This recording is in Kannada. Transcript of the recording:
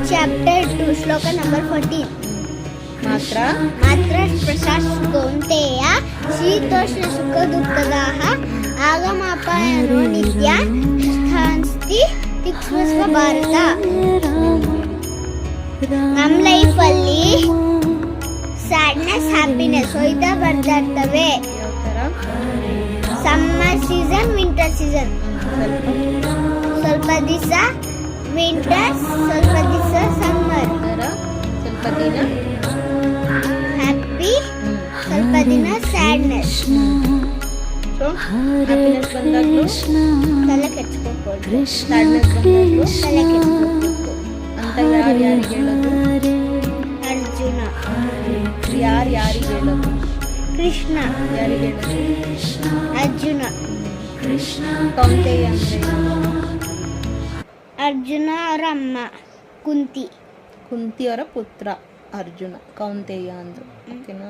ಚಾಪ್ಟರ್ 2 ಶ್ಲೋಕ ನಂಬರ್ 14. ಮಾತ್ರ ಪ್ರಸಾದ್ ಕೌಂತೆಯ ಶೀತೋಷ್ಣ ಸುಖ ದುಃಖದಾಹ ಆಗಮಾಪಾಯನೋ ನಿತ್ಯ ಸ್ಥಾನ್ಸ್ತಿ ತಿಕ್ಸ್ಮಸ್ವ ಭಾರತ. ನಮ್ಮ ಲೈಫಲ್ಲಿ ಸ್ಯಾಡ್ನೆಸ್ ಹ್ಯಾಪಿನೆಸ್ ಹೋಯ್ತಾ ಬರ್ತಾ ಇರ್ತವೆ. ಯಾವ ಥರ? Summer season, winter season. ಸ್ವಲ್ಪ ದಿವಸ ವಿಂಟರ್, ಸ್ವಲ್ಪ ದಿವಸ ಸಮ್ಮರ್. ಸ್ವಲ್ಪ ದಿನ ಹ್ಯಾಪಿ, ಸ್ವಲ್ಪ ದಿನ ಸ್ಯಾಡ್ನೆಸ್. ಸೊ ಹ್ಯಾಪಿನೆಸ್ ಬಂದಾಗಲೂ ತಲೆ ಕೆಡ್ಸ್ಕೊಳ್ಬೋದು, ಸ್ಯಾಡ್ನೆಸ್ ಬಂದಾಗಲೂ ತಲೆ ಕೆಡ್ಸ್ಕೊಳ್ಬೇಕು ಅಂತ ಯಾರಿಗೆ ಹೇಳೋದು? ಅರ್ಜುನ. ಯಾರಿಗೆ ಹೇಳೋದು? ಕೃಷ್ಣ. ಯಾರಿಗೆ ಹೇಳೋದು? ಅರ್ಜುನ. ಕೌಂತೆಯ ಅಂದರೆ ಅರ್ಜುನ ಅವರ ಅಮ್ಮ ಕುಂತಿ. ಕುಂತಿಯವರ ಪುತ್ರ ಅರ್ಜುನ, ಕೌಂತೆಯ ಅಂದರು. ಓಕೆನಾ?